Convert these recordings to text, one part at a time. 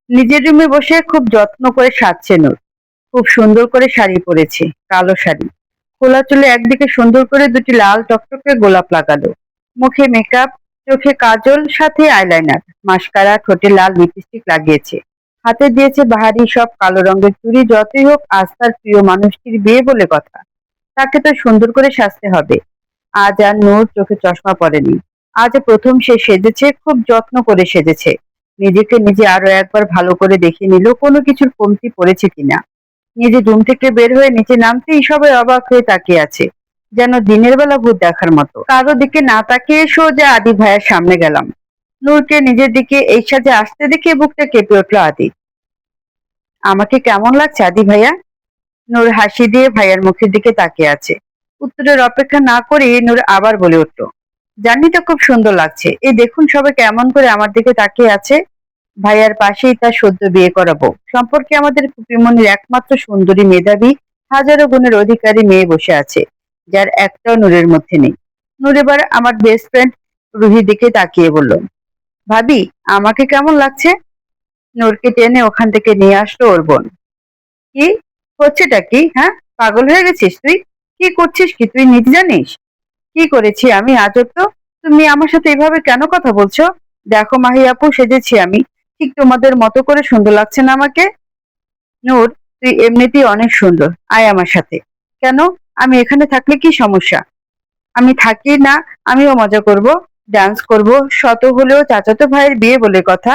নিজের রুমে বসে খুব যত্ন করে সাজছে নূর। খুব সুন্দর করে শাড়ি পরেছে, কালো শাড়ি। খোলা চুলে একদিকে সুন্দর করে দুটি লাল টকটকে গোলাপ লাগালো। মুখে মেকআপ, চোখে কাজল, সাথে আইলাইনার, মাস্কারা, ঠোঁটে লাল লিপস্টিক লাগিয়েছে। হাতে দিয়েছে বাহারি সব কালো রঙের চুড়ি। যতই হোক আজ তার প্রিয় মানুষটির বিয়ে বলে কথা, তাকে তো সুন্দর করে সাজতে হবে। আজ আর নূর চোখে চশমা পরেনি। আজ প্রথম সে সেজেছে, খুব যত্ন করে সেজেছে। নিজেকে নিজে আরো একবার ভালো করে দেখে নিল কোনো কিছুর কমতি পড়েছে কিনা। নিজে রুম থেকে বের হয়ে নিচে নামতেই সবাই অবাক হয়ে তাকিয়ে আছে, যেন দিনের বেলা ভূত দেখার মতো। কারো দিকে না তাকিয়ে সোজা আদি ভাইয়ের সামনে গেলাম। নূরকে নিজের দিকে এই সাজে আসতে দেখে বুকটা কেঁপে উঠলো আদি। আমাকে কেমন লাগছে আদি ভাইয়া? নূর হাসি দিয়ে ভাইয়ার মুখের দিকে তাকিয়ে আছে। উত্তরের অপেক্ষা না করে নূর আবার বলে উঠল, জানি তো খুব সুন্দর লাগছে। এই দেখুন সবাই কেমন করে আমার দিকে তাকিয়ে আছে। ভাইয়ার পাশেই তার সদ্য বিয়ে করা বউ, সম্পর্কে আমাদের ফুপিমনির একমাত্র সুন্দরী, মেধাবী, হাজারো গুণের অধিকারী মেয়ে বসে আছে, যার একটাও নূরের মধ্যে নেই। নূর এবার আমার বেস্ট ফ্রেন্ড রুহির দিকে তাকিয়ে বলল, ভাবি আমাকে কেমন লাগছে? নূরকে টেনে ওখান থেকে নিয়ে আসলো ওর বোন। কি হচ্ছেটা কি? হ্যাঁ, পাগল হয়ে গেছিস তুই? কি করছিস কি তুই নিজে জানিস? কি করেছি আমি আজব তো? তুমি আমার সাথে এভাবে কেন কথা বলছো? দেখো মাহি আপু, সেজেছি আমি, ঠিক তোমাদের মতো করে। সুন্দর লাগছে না আমাকে? নূর, তুই এমনিতেই অনেক সুন্দর, আয় আমার সাথে। কেন? আমি এখানে থাকলে কি সমস্যা? আমি থাকি না, আমিও মজা করব, ডান্স করব। শত হলেও চাচাতো ভাইয়ের বিয়ে বলে কথা।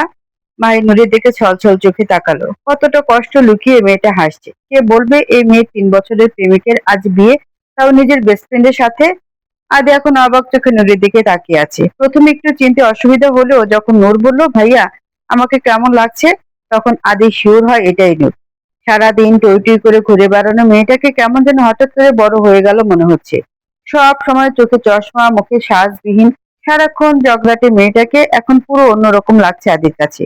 মাহি নূরের দিকে ছলছল চোখে তাকালো। কতটা কষ্ট লুকিয়ে মেয়েটা হাসছে। কে বলবে এই মেয়ে 3 বছরের প্রেমিকের আজ বিয়ে, তাও নিজের বেস্ট ফ্রেন্ডের সাথে। আদি এখন অবাক চোখে নূরের দিকে তাকিয়ে আছে। প্রথমে একটু চিনতে অসুবিধা হলেও যখন নূর বলল, ভাইয়া আমাকে কেমন লাগছে, তখন আদি শিওর হয় এটাই নূর। সারাদিন টই টই করে ঘুরে বেড়ানো মেয়েটাকে কেমন যেন হঠাৎ করে বড় হয়ে গেল মনে হচ্ছে। সব সময় চোখে চশমা, মুখে সাজবিহীন, সারাক্ষণ জগলাটে মেয়েটাকে এখন পুরো অন্যরকম লাগছে আদির কাছে।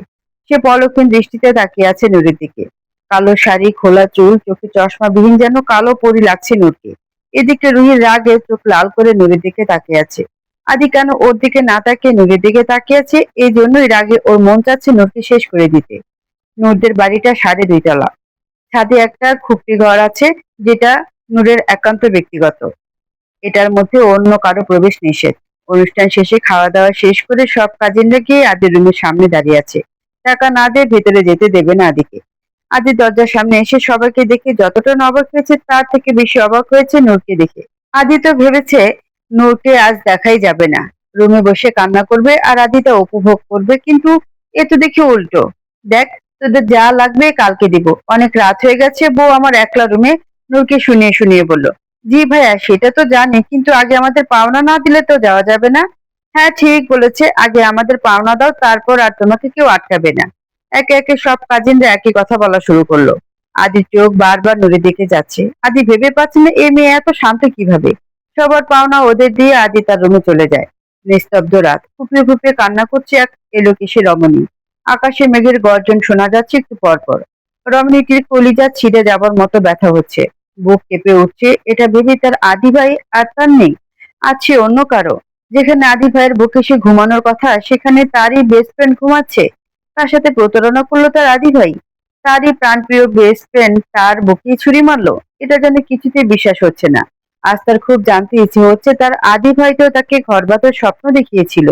সে পলকহীন দৃষ্টিতে তাকিয়ে আছে নূরের দিকে। কালো শাড়ি, খোলা চুল, চোখে চশমা বিহীন যেন কালো পরি লাগছে নূরকে। এদিকে রুহির রাগে চোখ লাল করে নূরের দিকে তাকিয়ে আছে। আদি কেন ওর দিকে না তাকিয়ে নূরের দিকে তাকিয়ে আছে, এই জন্যই রাগে ওর মন চাচ্ছে নূরকে শেষ করে দিতে। নূরদের বাড়িটা 2.5 তলা। ছাদে একটা খুপড়ি ঘর আছে, যেটা নূরের একান্ত ব্যক্তিগত। এটার মধ্যে অন্য কারো প্রবেশ নিষেধ। অনুষ্ঠান শেষে খাওয়া দাওয়া শেষ করে সব কাজিনরা গিয়ে আদির রুমের সামনে দাঁড়িয়ে আছে। টাকা না দিয়ে ভেতরে যেতে দেবে না আদিকে। আদি দরজার সামনে এসে সবাইকে দেখে যতটা না অবাক হয়েছে, তার থেকে বেশি অবাক হয়েছে নূরকে দেখে। আদি তো ভেবেছে নূরকে আজ দেখাই যাবে না, রুমে বসে কান্না করবে আর আদি তা উপভোগ করবে, কিন্তু এ তো দেখি উল্টো। দেখ, তোদের যা লাগবে কালকে দিব, অনেক রাত হয়ে গেছে। বউ আমার একলা রুমে, নূরকে শুনিয়ে শুনিয়ে বলল। জি ভাইয়া, সেটা তো জানি, কিন্তু আগে আমাদের পাওনা না দিলে তো যাওয়া যাবে না। হ্যাঁ ঠিক বলেছে, আগে আমাদের পাওনা দাও, তারপর আর তোমাকে কেউ আটকাবে না। একে একে সব কাজিনরা একই কথা বলা শুরু করলো। আদির চোখ বারবার নূরের দিকে যাচ্ছে। আদি ভেবে পাচ্ছে না এই মেয়ে এত শান্ত কিভাবে। সবার পাওনা ওদের দিয়ে আদি তার রুমে চলে যায়। নিস্তব্ধ রাত, ফুপিয়ে ফুপিয়ে কান্না করছে এক এলোকিসে রমণী। আকাশে মেঘের গর্জন শোনা যাচ্ছে একটু পর পর। রমণীটির কলিজা ছিঁড়ে যাবার মতো ব্যথা হচ্ছে। বুক কেঁপে উঠছে, এটা ভেবে তার আদি ভাই আর তার নেই, আছে অন্য কারো। যেখানে আদি ভাইয়ের বুকে সে ঘুমানোর কথা, সেখানে তারই বেস্ট ফ্রেন্ড ঘুমাচ্ছে। তার সাথে প্রতারণা করলো তার আদি ভাই। তারই প্রাণপ্রিয় বেস্ট ফ্রেন্ড তার বুকেই ছুরি মারলো। এটা যেন কিছুতেই বিশ্বাস হচ্ছে না। আজ তার খুব জানতে ইচ্ছে হচ্ছে, তার আদি ভাই তো তাকে ঘরবাতের স্বপ্ন দেখিয়েছিল,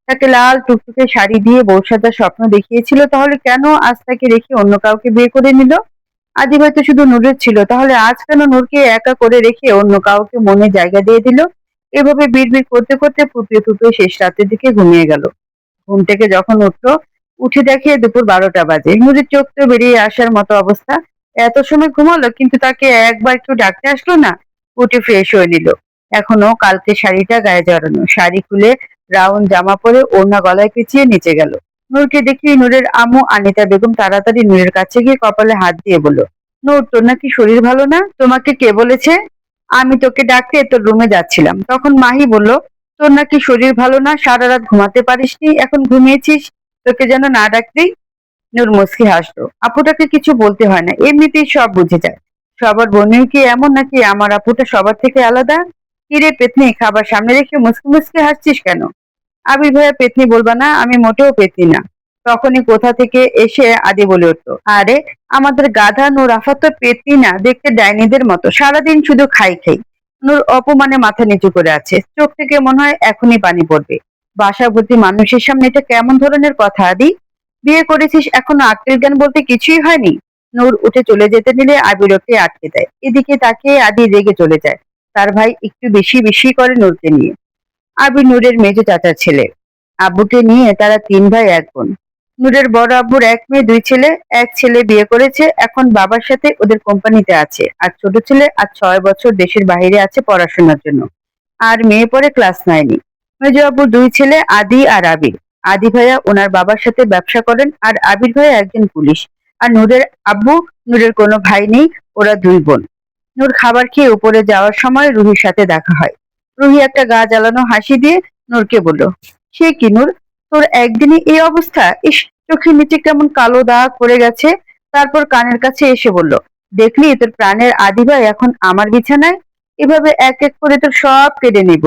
তাকে লাল টুকটুকে শাড়ি দিয়ে বউ সাজার স্বপ্ন দেখিয়েছিল, তাহলে কেন আজ তাকে রেখে অন্য কাউকে বিয়ে করে নিল? আদি হয়তো শুধু নূরের ছিল, তাহলে আজ কেন নূরকে একা করে রেখে অন্য কাউকে মনে জায়গা দিয়ে দিল? এভাবে বিড়বিড় করতে করতে ফুপিয়ে ফুপিয়ে শেষ রাতের দিকে ঘুমিয়ে গেল। ঘুম থেকে যখন উঠলো, উঠে দেখে দুপুর 12টা বাজে। নূরের চোখ তো বেরিয়ে আসার মতো অবস্থা। এত সময় ঘুমালো, কিন্তু তাকে একবার একটু ডাকতে আসলো না। উঠে ফ্রেশ হয়ে নিল। এখনো কালকে শাড়িটা গায়ে জড়ানো, শাড়ি খুলে রাউন্ড জামা পরে ওড়না গলায় পেঁচিয়ে নিচে গেল। নূরকে দেখি নূরের আম্মু আনিতা বেগম তাড়াতাড়ি নূরের কাছে গিয়ে কপালে হাত দিয়ে বলল, নূর তোর নাকি শরীর ভালো না? তোমাকে কে বলেছে? আমি তোকে ডাকতে তোর রুমে যাচ্ছিলাম, তখন মাহি বলল তোর নাকি শরীর ভালো না, সারা রাত ঘুমাতে পারিসনি, এখন ঘুমিয়েছিস, তোকে যেন না ডাকতেই। নূর মুচকি হাসলো। আপুটাকে কিছু বলতে হয় না, এমনিতেই সব বুঝে যায়। সবার বোনের কি এমন নাকি আমার আপুটা সবার থেকে আলাদা? কিরে পেতনি, খাবার সামনে রেখে মুচকি মুচকি হাসছিস কেন? আবির ভাইয়া পেতনি বলবা না, আমি মোটেও পেতনি না। তখনই কোথা থেকে এসে আদি বলে উঠল, আরে আমাদের গাধা নূর আফা তো পেতনি না, দেখতে ডাইনিদের মতো, সারাদিন শুধু খাই খাই। নূর অপমানে মাথা নিচু করে আছে, চোখ থেকে মনে হয় এখনই পানি পড়বে। বাসাভর্তি মানুষের সামনে এটা কেমন ধরনের কথা আদি? বিয়ে করেছিস, এখনো আক্কেল জ্ঞান বলতে কিছুই হয়নি? নূর উঠে চলে যেতে নিলে আবির ওকে আটকে দেয়। এদিকে তাকিয়ে আদি রেগে চলে যায়। তার ভাই একটু বেশি বেশি করে নূরকে নিয়ে। আবির নূরের মেজো চাচার ছেলে। আব্বুকে নিয়ে তারা তিন ভাই এক বোন। নূরের বড় আব্বুর এক মেয়ে দুই ছেলে। এক ছেলে বিয়ে করেছে, এখন বাবার সাথে ওদের কোম্পানিতে আছে। আর ছোট ছেলে আজ 6 বছর দেশের বাইরে আছে পড়াশোনার জন্য। আর মেয়ে পড়ে ক্লাস 9-এ। মেজো আব্বুর দুই ছেলে আদি আর আবির। আদি ভাইয়া ওনার বাবার সাথে ব্যবসা করেন, আর আবির ভাইয়া একজন পুলিশ। আর নূরের আব্বু, নূরের কোনো ভাই নেই, ওরা দুই বোন। নূর খাবার খেয়ে উপরে যাওয়ার সময় রুহির সাথে দেখা হয়। রুহি একটা গা জ্বালানো হাসি দিয়ে নূরকে বলল, সে কি নূর, তোর একদিনে এই অবস্থা! ইস, চোখের নিচে কেমন কালো দাগ পড়ে গেছে। তারপর কানের কাছে এসে বলল, দেখলি তোর প্রাণের আদি ভাই এখন আমার বিছানায়। এভাবে এক এক করে তোর সব কেড়ে নিব।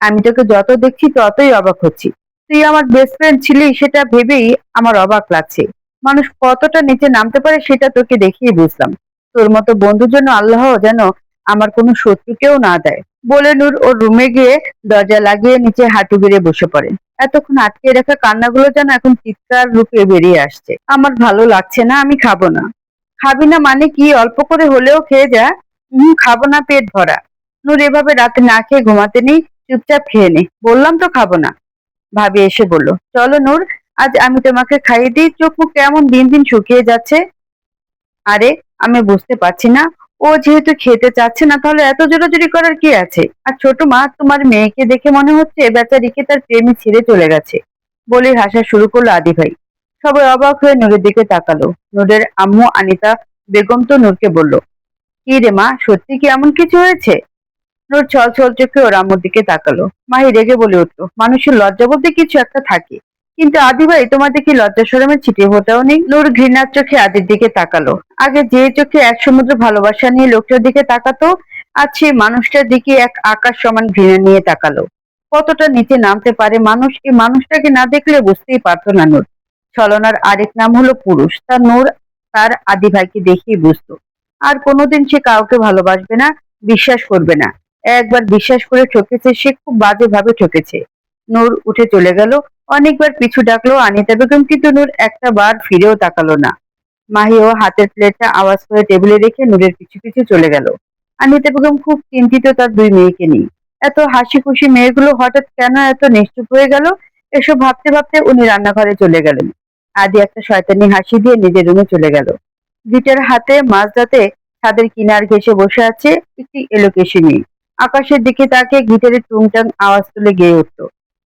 আমি তোকে যত দেখছি ততই অবাক হচ্ছি। তুই আমার বেস্ট ফ্রেন্ড ছিলি সেটা ভেবেই আমার অবাক লাগছে। মানুষ কতটা নিচে নামতে পারে সেটা তোকে দেখিয়ে বুঝলাম। তোর মতো বন্ধুর জন্য আল্লাহ যেন আমার কোনো শত্রুকেও না দেয়। বলে নূর ওর রুমে গিয়ে দরজা লাগিয়ে নিচে হাঁটু গেড়ে বসে পড়ে। এতক্ষণ আটকে রাখা কান্নাগুলো যেন এখন চিৎকার রূপে বেরিয়ে আসছে। আমার ভালো লাগছে না, আমি খাবো না। খাবি না মানে কি? অল্প করে হলেও খেয়ে যা। খাবো না, পেট ভরা। নূর এভাবে রাতে না খেয়ে ঘুমাতে নেই, চুপচাপ খেয়ে নে, বললাম তো খাবো না। ভাবি এসে বলল, চলো নূর, আজ আমি তোমাকে খাইয়ে দিই। চোখ মুখ কেমন দিন দিন শুকিয়ে যাচ্ছে। আরে, আমি বুঝতে পারছি না, ও যেহেতু খেতে চাচ্ছে না তাহলে এত জোরাজুরি করার কি আছে? আর ছোট মা, তোমার মেয়েকে দেখে মনে হচ্ছে বেচারিকে তার প্রেমী ছেড়ে চলে গেছে। বলে হাসা শুরু করলো আদি ভাই। সবাই অবাক হয়ে নূরের দিকে তাকালো। নূরের আম্মু আনিতা বেগম তো নূরকে বলল, কি রে মা, সত্যি কি এমন কিছু হয়েছে? নূর ছল ছল চোখে ওর আম্মুর দিকে তাকালো। মাহি রেগে বলে উঠল, মানুষের লজ্জা বলতে কিছু একটা থাকে, কিন্তু আদি ভাই তোমাদের কি লজ্জা শরমের ছিটে ফোঁটাও নেই? নূর ঘৃণার চোখে আদির দিকে তাকালো। আগে যে চোখে এক সমুদ্র ভালোবাসা নিয়ে লোকটার দিকে তাকাতো, আজ সেই মানুষটার দিকে এক আকাশ সমান ঘৃণা নিয়ে তাকালো। কতটা নিচে নামতে পারে মানুষ, এই মানুষটাকে না দেখলে বুঝতেই পারতো না নূর। ছলনার আরেক নাম হলো পুরুষ। তা নূর তার আদি ভাইকে দেখেই বুঝতো। আর কোনোদিন সে কাউকে ভালোবাসবে না, বিশ্বাস করবে না। একবার বিশ্বাস করে ঠকেছে, সে খুব বাজেভাবে ঠকেছে। নূর উঠে চলে গেল। অনেকবার পিছু ডাকলো আনিতা বেগম, কিন্তু নূর একটা বার ফিরেও তাকালো না। মাহিও হাতের প্লেটটা আওয়াজ করে টেবিলে রেখে নূরের পিছু পিছু চলে গেল। আনিতা বেগম খুব চিন্তিত তার দুই মেয়েকে নিয়ে। এত হাসি খুশি মেয়েগুলো হঠাৎ কেন এত নিশ্চুপ হয়ে গেল? এসব ভাবতে ভাবতে উনি রান্নাঘরে চলে গেলেন। আদি একটা শয়তানি হাসি দিয়ে নিজের রুমে চলে গেল। গিটার হাতে মাঝরাতে ছাদের কিনার ঘেঁষে বসে আছে একটি এলোকেশী মেয়ে। আকাশের দিকে তাকিয়ে গিটারের টুংটাং আওয়াজ তুলে গেয়ে উঠল,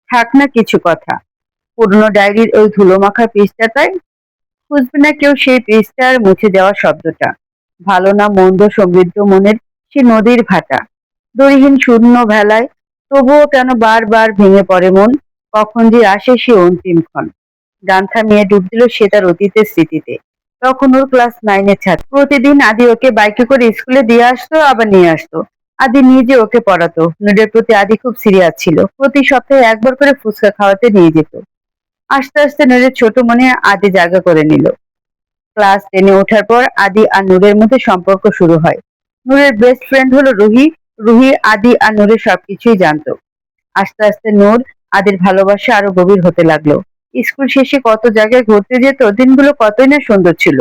থাক না কিছু কথা। পুরনো ডায়েরির ওই ধুলো মাখা পৃষ্ঠাটায় খুঁজবে না কেউ সেই পৃষ্ঠার মুছে দেওয়া শব্দটা। ভালো না মন্দ সমৃদ্ধ মনের সে নদীর ভাটা, দড়িহীন শূন্য ভেলায়। তবুও কেন বারবার ভেঙে পড়ে মন? কখন যে আসে সে অন্তিম ক্ষণ। গান থামিয়ে ডুব দিল সে তার অতীতের স্মৃতিতে। তখন ওর ক্লাস 9-এর ছাত্র। প্রতিদিন আদি ওকে বাইকে করে স্কুলে দিয়ে আসতো, আবার নিয়ে আসতো। আদি নিজে ওকে পড়াতো। নূরের প্রতি আদি খুব সিরিয়াস ছিল। প্রতি সপ্তাহে একবার করে ফুচকা খাওয়াতে নিয়ে যেত। আস্তে আস্তে নূরের ছোট মনে আদি জায়গা করে নিল। ক্লাস 10-এ ওঠার পর আদি আর নূরের মধ্যে সম্পর্ক শুরু হয়। নূরের বেস্ট ফ্রেন্ড হলো রুহি। রুহি আদি আর নূরের সবকিছুই জানতো। আস্তে আস্তে নূর আদির ভালোবাসা আরো গভীর হতে লাগলো। স্কুল শেষে কত জায়গায় ঘুরতে যেত, দিনগুলো কতই না সুন্দর ছিল।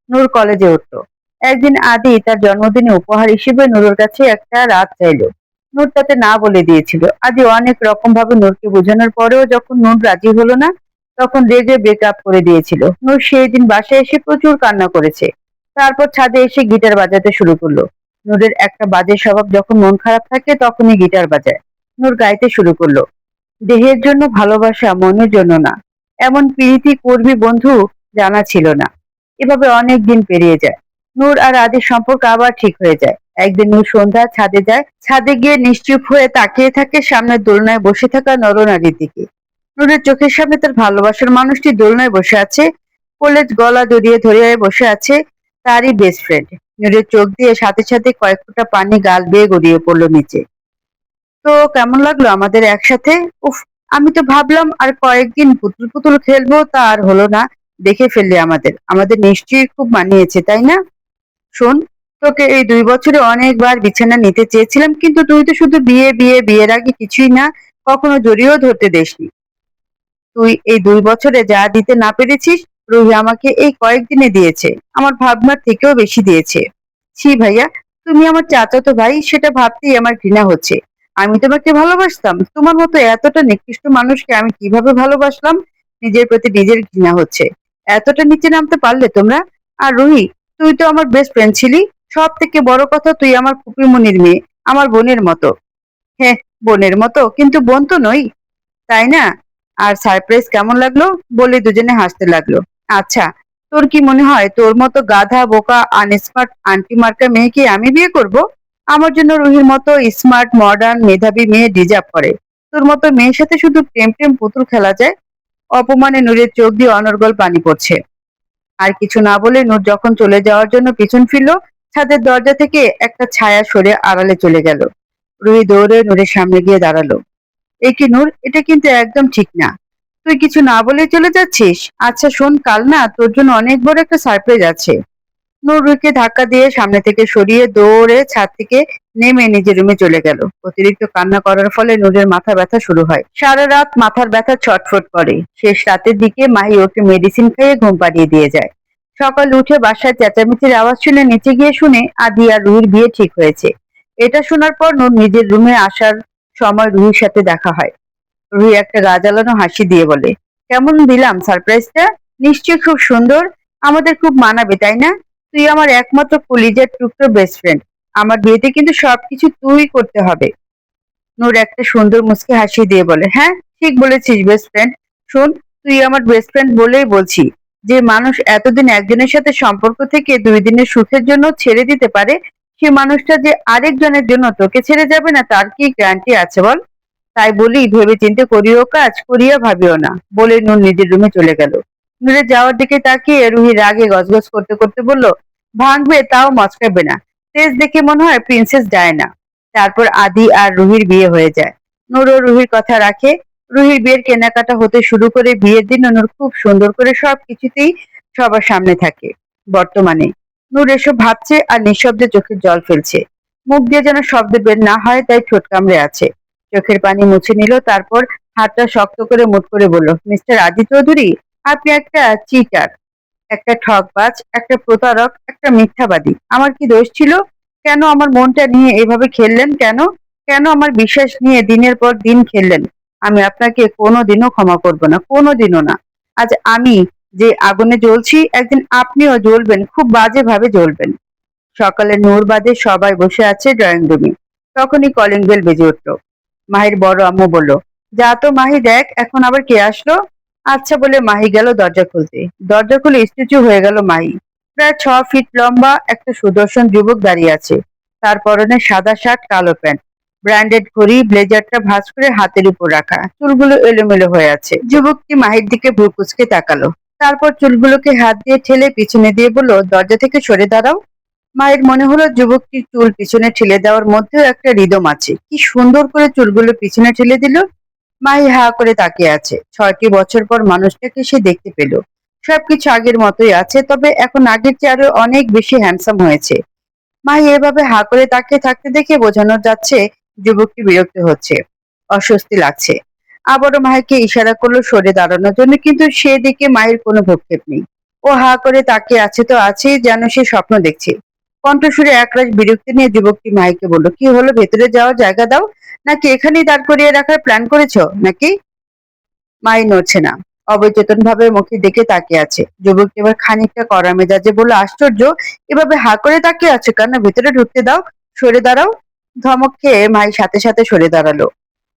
নূর কলেজে উঠতো। একদিন আদি তার জন্মদিনে উপহার হিসেবে নূরের কাছে একটা রাত চাইলো। নূর তাতে না বলে দিয়েছিল। আদি অনেক রকম ভাবে নূরকে বোঝানোর পরেও যখন নূর রাজি হলো না, তখন রেগে ব্রেকআপ করে দিয়েছিল। নূর সেই দিন বাসায় এসে প্রচুর কান্না করেছে। তারপর ছাদে এসে গিটার বাজাতে শুরু করলো। নূরের একটা বাজে স্বভাব, যখন মন খারাপ থাকে তখনই গিটার বাজায়। নূর গাইতে শুরু করলো, দেহের জন্য ভালোবাসা, মনের জন্য না। এমন প্রীতি করবি বন্ধু, জানা ছিল না। এভাবে অনেক দিন পেরিয়ে যায়। নূর আর আদির সম্পর্ক আবার ঠিক হয়ে যায়। একদিন নূর সন্ধ্যা ছাদে যায়। ছাদে গিয়ে নিশ্চুপ হয়ে তাকিয়ে থাকে সামনের দোলনায় বসে থাকা নরনারীর দিকে। নূরের চোখের সামনে তার ভালোবাসার মানুষটি দোলনায় বসে আছে। কোলে গলা জড়িয়ে ধরে বসে আছে তারই বেস্ট ফ্রেন্ড। নূরের চোখ দিয়ে সাথে সাথে কয়েক ফোঁটা পানি গাল বেয়ে গড়িয়ে পড়লো নিচে। তো কেমন লাগলো আমাদের একসাথে? উফ, আমি তো ভাবলাম আর কয়েকদিন পুতুল পুতুল খেলবো, তা আর হলো না। দেখে ফেললে আমাদের। আমাদের নিশ্চয়ই খুব মানিয়েছে, তাই না? শোন, তোকে এই 2 বছরে অনেকবার বিছানা নিতে চেয়েছিলাম, কিন্তু তুই তো শুধু বিয়ে বিয়ে, বিয়ের আগে কিছুই না, কখনো জড়িয়েও ধরতে দেসনি। তুই এই 2 বছরে যা দিতে না পেরেছিস, রুহি আমাকে এই কয়েকদিনে দিয়েছে। আমার ভাবনার থেকেও বেশি দিয়েছে। ছি ভাইয়া, তুমি আমার চাচাতো ভাই, সেটা ভাবতেই আমার ঘৃণা হচ্ছে। আমি তোমাকে ভালোবাসতাম, তোমার মতো এতটা নিকৃষ্ট মানুষকে আমি কিভাবে ভালোবাসলাম? নিজের প্রতি নিজের ঘৃণা হচ্ছে। এতটা নিচে নামতে পারলে তোমরা? আর রুহি, তুই তো আমার বেস্ট ফ্রেন্ড ছিলি। সব থেকে বড় কথা, তুই আমার ফুপিমনির মেয়ে, আমার বোনের মতো। হ্যাঁ, বোনের মতো, কিন্তু বোন তো নই, তাই না? আর সারপ্রাইজ কেমন লাগলো? বলে দুজনে হাসতে লাগলো। আচ্ছা, তোর কি মনে হয় তোর মতো গাধা, বোকা, আনস্মার্ট, আন্টি মার্কা মেয়েকে আমি বিয়ে করব? আমার জন্য রুহির মতো স্মার্ট, মডার্ন, মেধাবী মেয়ে ডিজার্ভ করে। তোর মতো মেয়ের সাথে শুধু প্রেম টেম পুতুল খেলা যায়। অপমানে নূরের চোখ দিয়ে অনর্গল পানি পড়ছে। আর কিছু না বলে নূর যখন চলে যাওয়ার জন্য পিছন ফিরল, ছাদের দরজা থেকে একটা ছায়া সরে আড়ালে চলে গেল। রুহি দৌড়ে নূরের সামনে গিয়ে দাঁড়ালো। এ কি নূর, এটা কিন্তু একদম ঠিক না। তুই কিছু না বলেই চলে যাচ্ছিস? আচ্ছা শোন, কাল না তোর জন্য অনেক বড় একটা সারপ্রাইজ আছে। নূর রুহিকে ধাক্কা দিয়ে সামনে থেকে সরিয়ে দৌড়ে ছাদ থেকে নেমে নিজের রুমে চলে গেল। অতিরিক্ত কান্না করার ফলে নূরের মাথা ব্যথা শুরু হয়। সারা রাত মাথার ব্যথা ছটফট করে। শেষ রাতের দিকে মাহি ওকে মেডিসিন খাইয়ে ঘুম পাড়িয়ে দিয়ে যায়। সকালে উঠে বাসায় চেঁচামেচির আওয়াজ শুনে নিচে গিয়ে শুনে আদি আর রুহির বিয়ে ঠিক হয়েছে। এটা শোনার পর নূর নিজের রুমে আসার সময় রুহির সাথে দেখা হয়। রুহি একটা গা জ্বালানো হাসি দিয়ে বলে, কেমন দিলাম সারপ্রাইজটা? নিশ্চয়ই খুব সুন্দর। আমাদের খুব মানাবে, তাই না? তুই আমার একমাত্র কলিজার টুকরো বেস্ট ফ্রেন্ড। আমার বিয়েতে কিন্তু সবকিছু তুই করতে হবে। নূর একটা সুন্দর মুচকি হাসি দিয়ে বলে, হ্যাঁ, ঠিক বলেছিস বেস্ট ফ্রেন্ড। শোন, তুই আমার বেস্ট ফ্রেন্ড বলেই বলছি। যে মানুষ এতদিন একজনের সাথে সম্পর্ক থেকে 2 দিনের সুখের জন্য ছেড়ে দিতে পারে, সে মানুষটা যে আরেকজনের জন্য তোকে ছেড়ে যাবে না, তার কি গ্যারান্টি আছে বল? তাই বলি, ভেবে চিন্তে করিও কাজ, করিয়া ভাবিও না, বলে নূর নিজের রুমে চলে গেল। নূরের যাওয়ার দিকে তাকিয়ে রুহি রাগে গজগজ করতে করতে বলল, ভাঙবে তাও মচকাবে না। তেজ দেখে মনে হয় প্রিন্সেস ডায়না। তারপর আদি আর রুহির বিয়ে হয়ে যায়। নূর ও রুহির কথা রাখে। রুহির বিয়ের কেনাকাটা হতে শুরু করে বিয়ের দিন নূর খুব সুন্দর করে সবকিছুতেই সবার সামনে থাকে। বর্তমানে নূর এসব ভাবছে আর নিঃশব্দে চোখের জল ফেলছে। মুখ দিয়ে যেন শব্দ বের না হয়, তাই ঠোঁট কামড়ে আছে। চোখের পানি মুছে নিল, তারপর হাতটা শক্ত করে মুঠ করে বলল, মিস্টার আদি চৌধুরী, আপনি একটা চিটার, একটা ঠকবাজ, একটা প্রতারক, একটা মিথ্যাবাদী। আমার কি দোষ ছিল? কেন আমার মনটা নিয়ে এভাবে খেললেন? কেন কেন আমার বিশ্বাস নিয়ে দিনের পর দিন খেললেন? আমি আপনাকে কোনোদিনও ক্ষমা করব না, কোনোদিনও না। আজ আমি যে আগুনে জ্বলছি, একদিন আপনিও জ্বলবেন, খুব বাজে ভাবে জ্বলবেন। সকালে নূর বাদে সবাই বসে আছে ড্রয়িং রুমে। তখনই কলিং বেল বেজে উঠল। মাহির বড় আম্মু বলল, যা তো মাহি, দেখ এখন আবার কে আসলো। আচ্ছা বলে মাহি গেল দরজা খুলতে। দরজা খুলে স্ট্যাচু হয়ে গেল মাহি। প্রায় 6 ফিট লম্বা একটা সুদর্শন যুবক দাঁড়িয়ে আছে। তার পরনে সাদা শার্ট, কালো প্যান্ট, ব্র্যান্ডেড ঘড়ি, ব্লেজারটা ভাঁজ করে হাতের উপর রাখা, চুলগুলো এলোমেলো হয়ে আছে। যুবকটি মাহির দিকে ভ্রু কুঁচকে তাকালো। তারপর চুলগুলোকে হাত দিয়ে ঠেলে পিছনে দিয়ে বলল, দরজা থেকে সরে দাঁড়াও। মায়ের মনে হলো যুবকটির চুল পিছনে ঠেলে দেওয়ার মধ্যেও একটা রিদম আছে। কি সুন্দর করে চুলগুলো পিছনে ঠেলে দিল। মাহি হা করে তাকিয়ে আছে। 6টি বছর পর মানুষটাকে সে দেখতে পেল। সবকিছু আগের মতোই আছে, তবে এখন আগের চেয়ে আরো অনেক বেশি হ্যান্ডসাম হয়েছে। মাহি এভাবে হা করে তাকিয়ে থাকতে দেখে বোঝানো যাচ্ছে যুবকটি বিরক্ত হচ্ছে, অস্বস্তি লাগছে। আবারও মাহিকে ইশারা করলো সরে দাঁড়ানোর জন্য, কিন্তু সেদিকে মাহির কোনো ভ্রুক্ষেপ নেই। ও হা করে তাকিয়ে আছে তো আছেই, যেন সে স্বপ্ন দেখছে। কণ্ঠস্বরে একরাশ বিরক্তি নিয়ে যুবকটি মাহিকে বলল, কি হলো, ভেতরে যাওয়ার জায়গা দাও, নাকি এখানেই দাঁড় করিয়ে রাখার প্ল্যান করেছো নাকি? মাহি নড়ছে না, অবচেতন ভাবে মুখের দিকে তাকিয়ে আছে। যুবকটি এবার খানিকটা কড়া মেজাজে বলল, আশ্চর্য, এভাবে হা করে তাকিয়ে আছো কেন? ভেতরে ঢুকতে দাও, সরে দাঁড়াও। ধমক খেয়ে মাহি সাথে সাথে সরে দাঁড়ালো।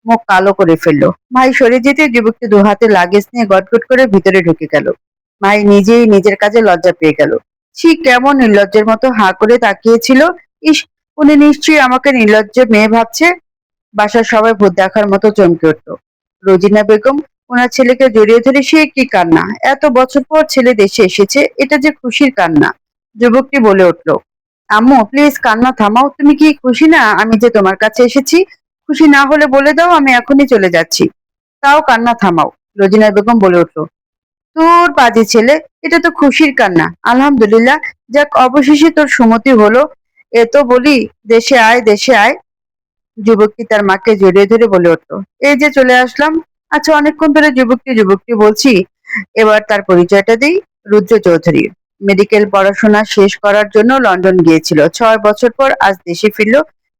মুখ কালো করে ফেললো। মাহি সরে যেতে যুবকটি 2 হাতে লাগেজ নিয়ে গটগট করে ভিতরে ঢুকে গেল। মাহি নিজেই নিজের কাছে লজ্জা পেয়ে গেল। ছি, কেমন নির্লজ্জের মতো হা করে তাকিয়েছিল। ইস, উনি নিশ্চয়ই আমাকে নির্লজ্জ মেয়ে ভাবছে। বাসার সবাই ভূত দেখার মতো চমকে উঠল। রোজিনা বেগম ওনার ছেলেকে জড়িয়ে ধরে সে কি কান্না! এত বছর পর ছেলে দেশে এসেছে, এটা যে খুশির কান্না। যুবকটি বলে উঠল, আম্মু প্লিজ কান্না থামাও। তুমি কি খুশি না আমি যে তোমার কাছে এসেছি? খুশি না হলে বলে দাও, আমি এখনই চলে যাচ্ছি। তাও কান্না থামাও। রোজিনা বেগম বলে উঠল, তোর পাজি ছেলে, এটা তো খুশির কান্না। আলহামদুলিল্লাহ, যাক অবশেষে তোর সুমতি হলো। এ তো বলি, দেশে আয়, দেশে আয়। যুবকটি তার মাকে জড়িয়ে ধরে বলে উঠল, এই যে চলে আসলাম। আচ্ছা, অনেকক্ষণ ধরে যুবকটি যুবকটি বলছি, এবার তার পরিচয়টা দিই। রুদ্র চৌধুরী মেডিকেল পড়াশোনা শেষ করার জন্য লন্ডন গিয়েছিল। 6 বছর পর আজ দেশে ফিরল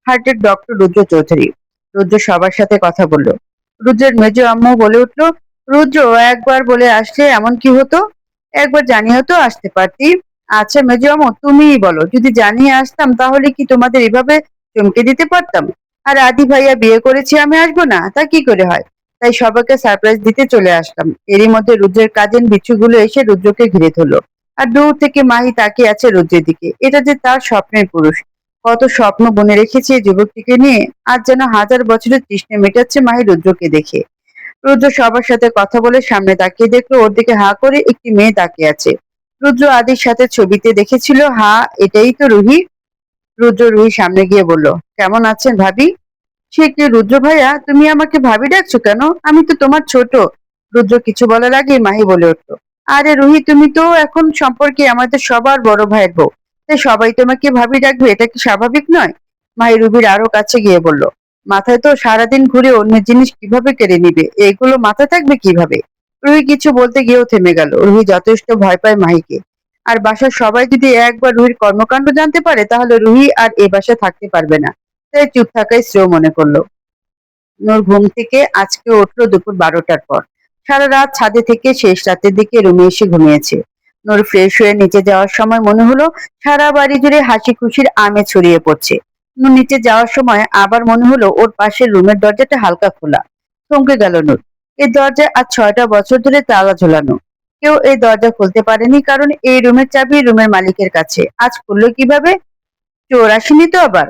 হার্টের ডক্টর রুদ্র চৌধুরী। রুদ্র সবার সাথে কথা বলল। রুদ্রের মেজ আম্মু বলে উঠল, রুদ্র, একবার বলে আসলে এমন কি হতো? একবার জানিয়ে তো আসতে পারতি। আচ্ছা মেজ আম্মু, তুমিই বলো, যদি জানিয়ে আসতাম তাহলে কি তোমাদের এভাবে চমকে দিতে পারতাম? আর আদি ভাইয়া বিয়ে করেছে, আমি আসবো না, তা কি করে হয়? তাই সবাইকে সারপ্রাইজ দিতে চলে আসলাম। এরই মধ্যে রুদ্রের কাজিন বিচ্ছুগুলো এসে রুদ্রকে ঘিরে ধরলো। আর দূর থেকে মাহি তাকিয়ে আছে রুদ্রের দিকে। এটা যে তার স্বপ্নের পুরুষ। কত স্বপ্ন বনে রেখেছে এই যুবকটিকে নিয়ে। আজ যেন হাজার বছরের তৃষ্ণা মেটাচ্ছে মাহি রুদ্রকে দেখে। রুদ্র সবার সাথে কথা বলে সামনে তাকিয়ে দেখলো ওর দিকে হা করে একটি মেয়ে তাকিয়ে আছে। রুদ্র আদির সাথে ছবিতে দেখেছিল, হা, এটাই তো রুহি। রুদ্র রুহির সামনে গিয়ে বলল, কেমন আছেন ভাবি? সে কি, রুদ্র ভাইয়া, তুমি আমাকে ভাবি ডাকছো কেন? আমি তো তোমার ছোট। রুদ্র কিছু বলার আগে মাহি বলে উঠলো, আরে রুহি, তুমি তো এখন সম্পর্কে আমাদের সবার বড় ভাইয়ের বউ। তাই সবাই তোমাকে ভাবি ডাকবে, এটা কি স্বাভাবিক নয়? মাহি রুবির আরো কাছে গিয়ে বলল, মাথায় তো সারাদিন ঘুরে অন্যের জিনিস কিভাবে কেড়ে নিবে, এগুলো মাথায় থাকবে কিভাবে? রুহি কিছু বলতে গিয়েও থেমে গেল। রুহি যথেষ্ট ভয় পায় মাহিকে। আর বাসার সবাই যদি একবার রুহির কর্মকাণ্ড জানতে পারে তাহলে রুহি আর এ বাসায় থাকতে পারবে না। তাই চুপ থাকাই শ্রেয় মনে করলো। নূর ঘুম থেকে আজকে উঠলো দুপুর 12টার পর। সারা রাত ছাদে থেকে শেষ রাতের দিকে রুমে এসে ঘুমিয়েছে। নূর ফ্রেশ হয়ে নিচে যাওয়ার সময় মনে হলো সারা বাড়ি জুড়ে হাসি খুশির আমেজ ছড়িয়ে পড়ছে। নূর নিচে যাওয়ার সময় আবার মনে হলো ওর পাশের রুমের দরজাটা হালকা খোলা। থমকে গেল নূর। এই দরজায় আজ 6টা বছর ধরে তালা ঝোলানো। কেউ এই দরজা খুলতে পারেনি, কারণ এই রুমের চাবি রুমের মালিকের কাছে। আজ খুললো কিভাবে? চোর আসেনি তো আবার?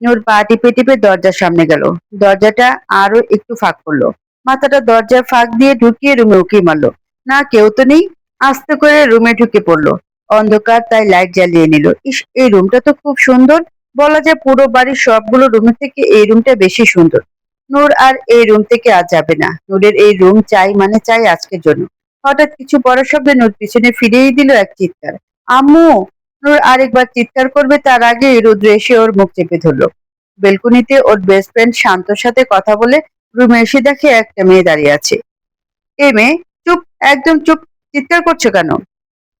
নূর পা টিপে টিপে দরজার সামনে গেল। দরজাটা আরো একটু ফাঁক করলো। মাথাটা দরজার ফাঁক দিয়ে ঢুকিয়ে রুমে উকি মারলো। না, কেউ তো নেই। আস্তে করে রুমে ঢুকে পড়লো। অন্ধকার, তাই লাইট জ্বালিয়ে নিল। ইস, এই রুমটা তো খুব সুন্দর। বলা যায় পুরো বাড়ির সবগুলো রুমের থেকে এই রুমটা বেশি সুন্দর। নূর আর এই রুম থেকে আজ যাবে না। নূরের এই রুম চাই, মানে চাই আজকের জন্য। হঠাৎ কিছু পড়ার শব্দে নূর পিছনে ফিরেই দিল এক চিৎকার, আম্মু! নূর আরেকবার চিৎকার করবে তার আগে রুদ্র এসে ওর মুখ চেপে ধরলো। বেলকুনিতে ওর বেস্ট ফ্রেন্ড শান্তর সাথে কথা বলে রুমে এসে দেখে একটা মেয়ে দাঁড়িয়ে আছে। এই মেয়ে, চুপ, একদম চুপ। চিৎকার করছো কেন?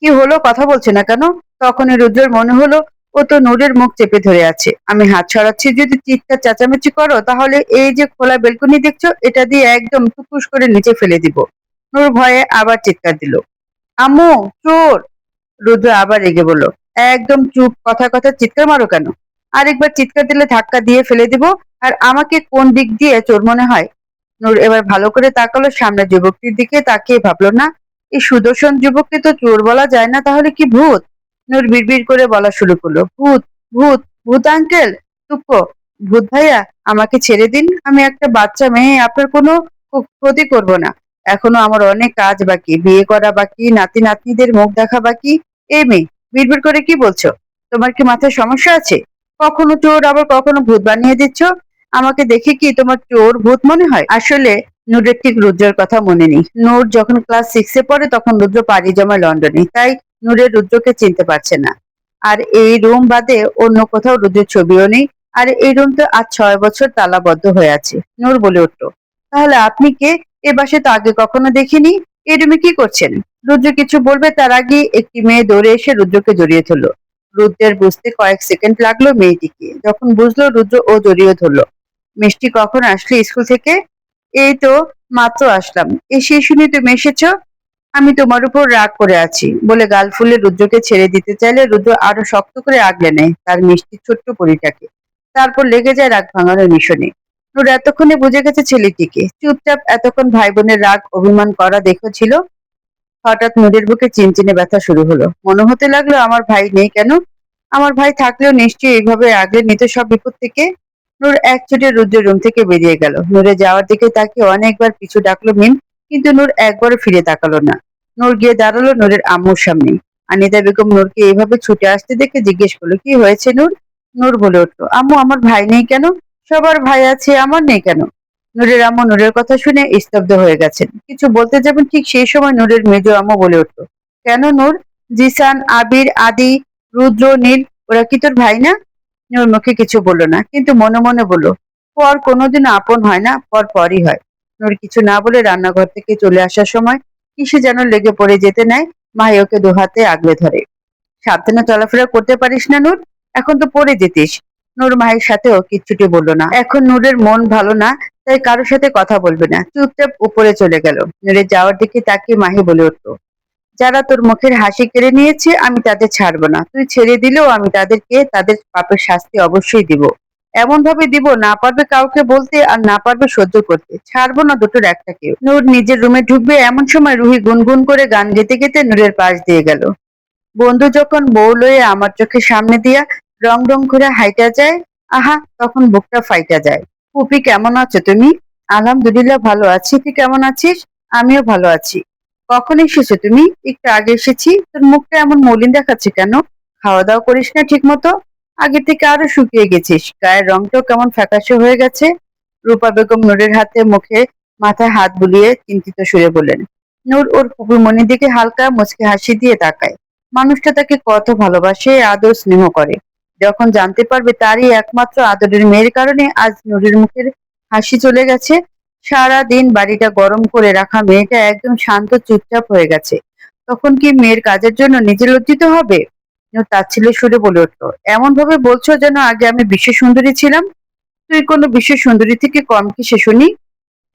কি হলো, কথা বলছে না কেন? তখনই রুদ্রের মনে হলো ও তো নূরের মুখ চেপে ধরে আছে। আমি হাত ছড়াচ্ছি, যদি চিৎকার চেঁচামেচি করো তাহলে এই যে খোলা বেলকুনি দেখছো, এটা দিয়ে একদম টুকুস করে নিচে ফেলে দিব। নূর ভয়ে আবার চিৎকার দিল, আম্মু, চোর! রুদ্র আবার রেগে বলল, একদম চুপ, কথা কথা চিৎকার মারো কেন? আরেকবার চিৎকার দিলে ধাক্কা দিয়ে ফেলে দিব। আর আমাকে কোন দিক দিয়ে চোর মনে হয়? নূর এবার ভালো করে তাকালো সামনে যুবকটির দিকে, তাকিয়ে ভাবলো, না, এই সুদর্শন যুবককে তো চোর বলা যায় না, তাহলে কি ভূত? নূর বিড়বিড় করে বলা শুরু করলো, ভূত, ভূত, ভূত আঙ্কেল, তুক্ক, ভূত ভাইয়া, আমাকে ছেড়ে দিন। আমি একটা বাচ্চা মেয়ে, আপনার কোনো ক্ষতি করব না। এখনো আমার অনেক কাজ বাকি, বিয়ে করা বাকি, নাতি নাতনিদের মুখ দেখা বাকি। এই মেয়ে, বিড়বিড় করে কি বলছো? তোমার কি মাথায় সমস্যা আছে? কখনো চোর আবার কখনো ভূত বানিয়ে দিচ্ছ। আমাকে দেখে কি তোমার চোর ভূত মনে হয়? আসলে নূরের ঠিক রুদ্রের কথা মনে নেই। নূর যখন ক্লাস 6-এ পড়ে তখন রুদ্র পাড়ি জমায় লন্ডনে, তাই নূরের রুদ্রকে চিনতে পারছে না। আর এই রুম বাদে অন্য কোথাও রুদ্রের ছবিও নেই। আর এই রুম তো আজ 6 বছর তালাবদ্ধ হয়ে আছে। নূর বলে উঠলো, তাহলে আপনি কে? এ বাসে তো আগে কখনো দেখিনি। এই রুমে কি করছেন? রুদ্র কিছু বলবে তার আগে একটি মেয়ে দৌড়ে এসে রুদ্রকে জড়িয়ে ধরলো। রুদ্রের বুঝতে কয়েক সেকেন্ড লাগলো। মেয়েটিকে যখন বুঝলো রুদ্র, ও জড়িয়ে ধরলো। মিষ্টি, কখন আসলে স্কুল থেকে? এই তো মাত্র আসলাম। এসে শুনি তুমি এসেছো। আমি তোমার উপর রাগ করে আছি বলে গাল ফুলে রুদ্রকে ছেড়ে দিতে চাইলে রুদ্র আরো শক্ত করে আগলে নেয় তার মিষ্টি ছোট্ট পরীটাকে। তারপর লেগে যায় রাগ ভাঙানোর মিশনে। নূর এতক্ষণে বুঝে গেছে ছেলেটিকে। চুপচাপ এতক্ষণ ভাই বোনের রাগ অভিমান করা দেখেছিল। হঠাৎ নূরের বুকে চিনচিনে ব্যথা শুরু হলো। মনে হতে লাগলো, আমার ভাই নেই কেন? আমার ভাই থাকলেও নিশ্চয়ই এইভাবে আগলে নিত সব বিপদ থেকে। নূর এক ছুটে রুদ্রের রুম থেকে বেরিয়ে গেল। নূরে যাওয়ার দিকে তাকিয়ে অনেকবার পিছু ডাকলো মিম, কিন্তু নূর একবারও ফিরে তাকালো না। নূর গিয়ে দাঁড়ালো নূরের আম্মুর সামনে। আনিতা বেগম নূরকে এইভাবে ছুটে আসতে দেখে জিজ্ঞেস করলো, কি হয়েছে নূর? নূর বলে উঠলো, আম্মু, আমার ভাই নেই কেন? সবার ভাই আছে, আমার নেই কেন? নূরের আম্মু নূরের কথা শুনে স্তব্ধ হয়ে গেছেন। কিছু বলতে যাবেন ঠিক সেই সময় নূরের মেজ আম্মু বলে উঠল, কেন নূর? জিসান, আবির, আদি, রুদ্র, নীল, ওরা কি তোর ভাই না? নূর মুখে কিছু বলল না, কিন্তু মনে মনে বলল, পর কোনোদিনও আপন হয় না, পর পরই হয়। নূর কিছু না বলে রান্নাঘর থেকে চলে আসার সময় কিসে যেন লেগে পড়ে যেতে নেয়। মাহি ওকে দুহাতে আগলে ধরে। সাবধানে চলাফেরা করতে পারিস না নূর? এখন তো পড়ে যেতিস। নূর মাহির সাথেও কিচ্ছুটি বলল না। এখন নূরের মন ভালো না, তাই কারোর সাথে কথা বলবে না, চুপচাপ উপরে চলে গেল। নূরের যাওয়ার দিকে তাকিয়ে মাহি বলে উঠল, যারা তোর মুখের হাসি কেড়ে নিয়েছে আমি তাদের ছাড়বো না। তুই ছেড়ে দিলেও আমি তাদেরকে তাদের পাপের শাস্তি অবশ্যই দিব। এমন ভাবে দিব, না পারবে কাউকে বলতে আর না পারবে সহ্য করতে। ছাড়বো না দুটোর একটাকেও। নূর নিজের রুমে ঢুকবে এমন সময় রুহি গুনগুন করে গান গেতে গেতে নূরের পাশ দিয়ে গেল। বন্ধু যখন বউ লয়ে আমার চোখের সামনে দিয়া রং রং করে হাইটা যায়, আহা তখন বুকটা ফাইটা যায়। পুপি কেমন আছো তুমি? আলহামদুলিল্লাহ ভালো আছি, তুই কেমন আছিস? আমিও ভালো আছি। কখন এসেছো তুমি? একটু আগে এসেছি। তোর মুখটা এমন মলিন দেখাচ্ছে কেন? খাওয়া দাওয়া করিস না ঠিক মতো? আগে থেকে আরো শুকিয়ে গেছিস, গায়ের রংটাও কেমন ফ্যাকাশে হয়ে গেছে। রূপা বেগম নূরের হাতে মুখে মাথায় হাত বুলিয়ে চিন্তিত সুরে বললেন। নূর ওর ফুপুর মনির দিকে হালকা মুচকি হাসি দিয়ে তাকায়। মানুষটা তাকে কত ভালোবাসে, আদর স্নেহ করে। যখন জানতে পারবে তারই একমাত্র আদরের মেয়ের কারণে আজ নূরের মুখের হাসি চলে গেছে, সারা দিন বাড়িটা গরম করে রাখা মেয়েটা একদম শান্ত চুপচাপ হয়ে গেছে, তখন কি মেয়ের কাজের জন্য নিজে লজ্জিত হবে? নূর তাচ্ছিল্যের সুরে বলে উঠল, এমন ভাবে বলছো যেন আগে আমি বিশ্ব সুন্দরী ছিলাম। তুই কোনো বিশ্ব সুন্দরী থেকে কম কিসে শুনি?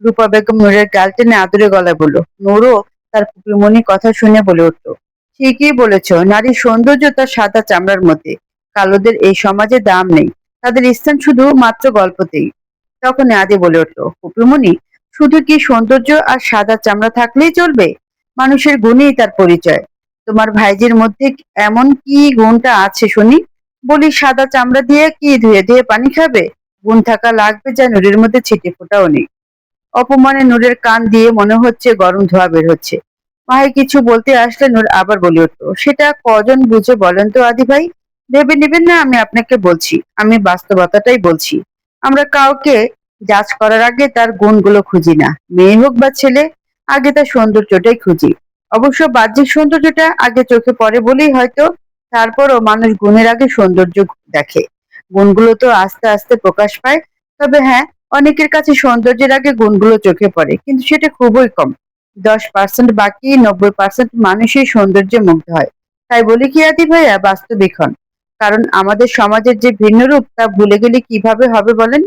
রূপা বেগম নূরের গাল টেনে আদুরে গলায় বলল। নূরও তার ফুপিমনির কথা শুনে বলে উঠল, ঠিকই বলেছ, নারীর সৌন্দর্য তার সাদা চামড়ার মধ্যে। কালোদের এই সমাজে দাম নেই, তাদের স্থান শুধু মাত্র গল্পতেই। তখন আদি বলে উঠল, ফুপিমনি, শুধু কি সৌন্দর্য আর সাদা চামড়া থাকলেই চলবে? মানুষের গুণেই তার পরিচয়। তোমার ভাইজির মধ্যে এমন কি গুণটা আছে শুনি? বলি সাদা চামড়া দিয়ে কি ধুয়ে ধুয়ে পানি খাবে? গুণ থাকা লাগবে যা নূরের মধ্যে ছিটে ফোটাও নেই। অপমানে নূরের কান দিয়ে মনে হচ্ছে গরম ধোঁয়া বের হচ্ছে। মাহি কিছু বলতে আসলে নূর আবার বলে উঠল, সেটা কজন বুঝে বলেন তো আদি ভাই? ভেবে নেবেন না আমি আপনাকে বলছি, আমি বাস্তবতাটাই বলছি। আমরা কাউকে জাজ করার আগে তার গুণগুলো খুঁজি না, মেয়ে হোক বা ছেলে, আগে তার সৌন্দর্যটাই খুঁজি। অবশ্য বাহ্যিক সৌন্দর্যটা আগে চোখে পড়ে বলেই হয়তো, তারপরও মানুষ গুণের আগে সৌন্দর্য দেখে। গুণগুলো তো আস্তে আস্তে প্রকাশ পায়। তবে হ্যাঁ, অনেকের কাছে সৌন্দর্যের আগে গুণগুলো চোখে পড়ে, কিন্তু সেটা খুবই কম। 10% বাকি 90% মানুষই সৌন্দর্যে মুগ্ধ হয়। তাই বলি কি আদি ভাইয়া, বাস্তবিক হন। কারণ আমাদের সমাজের যে ভিন্ন রূপ তা ভুলে গেলে কিভাবে হবে বলেন?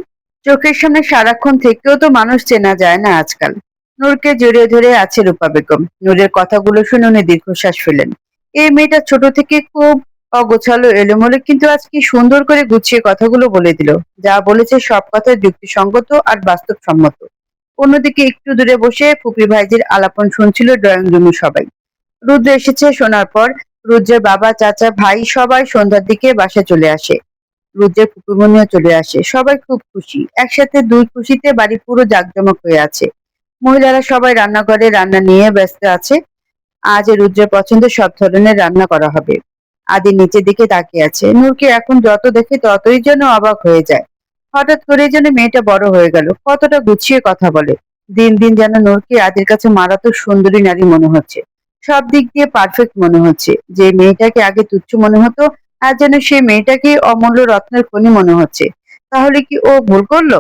চোখের সামনে সারাক্ষণ থেকেও তো মানুষ চেনা যায় না আজকাল। নূরকে জড়িয়ে ধরে আছে রূপা বেগম। নূরের কথাগুলো শুনে উনি দীর্ঘশ্বাস ফেলেন। এই মেয়েটা ছোট থেকে খুব অগোছালো এলোমেলো, কিন্তু আজ কি সুন্দর করে গুছিয়ে কথাগুলো বলে দিল। যা বলেছে সব কথা যুক্তিসঙ্গত আর বাস্তবসম্মত। অন্যদিকে একটু দূরে বসে ফুপি ভাইজির আলাপন শুনছিল ড্রয়িং রুমে সবাই। রুদ্র এসেছে শোনার পর রুদ্রের বাবা, চাচা, ভাই সবাই সন্ধ্যার দিকে বাসায় চলে আসে। রুদ্রের ফুপিমনিও চলে আসে। সবাই খুব খুশি। একসাথে দুই খুশিতে বাড়ি পুরো জাঁকজমক হয়ে আছে। মহিলারা সবাই রান্নাঘরে রান্না নিয়ে ব্যস্ত আছে। আজ রুদ্রের পছন্দের সব ধরনের রান্না করা হবে। আদি নিচের দিকে তাকিয়ে আছে। নূরকে এখন যত দেখে ততই যেন অবাক হয়ে যায়। হঠাৎ করে যেন মেয়েটা বড় হয়ে গেল, কতটা গুছিয়ে কথা বলে। দিন দিন যেন নূরকে আদির কাছে মারাত্মক সুন্দরী নারী মনে হচ্ছে। সব দিক দিয়ে পারফেক্ট মনে হচ্ছে। যে মেয়েটাকে আগে তুচ্ছ মনে হতো, আজ যেন সেই মেয়েটাকে অমূল্য রত্নের খনি মনে হচ্ছে। তাহলে কি ও ভুল করলো?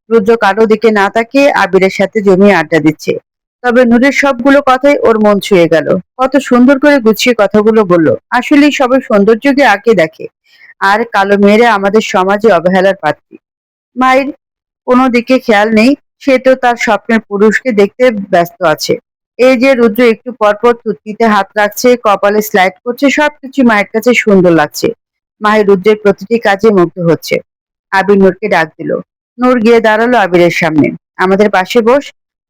রুদ্র কারো দিকে না তাকিয়ে আবিরের সাথে জমিয়ে আড্ডা দিচ্ছে। তবে নূরের সবগুলো কথাই ওর মন ছুঁয়ে গেল। কত সুন্দর করে গুছিয়ে কথাগুলো বলল। আসলেই সবাই সৌন্দর্যকে আঁকে দেখে। আর কালো মেয়েরা আমাদের সমাজে অবহেলার পাত্রী। মায়ের কোনো দিকে খেয়াল নেই, সে তো তার স্বপ্নের পুরুষকে দেখতে ব্যস্ত আছে। এই যে রুদ্র একটু পরপর থুতনিতে হাত রাখছে, কপালে স্লাইড করছে, সবকিছু মায়ের কাছে সুন্দর লাগছে। মায়ের রুদ্রের প্রতিটি কাজে মুগ্ধ হচ্ছে। আবির নূরকে ডাক দিল। নূর গিয়ে দাঁড়ালো আবিরের সামনে। আমাদের পাশে বস।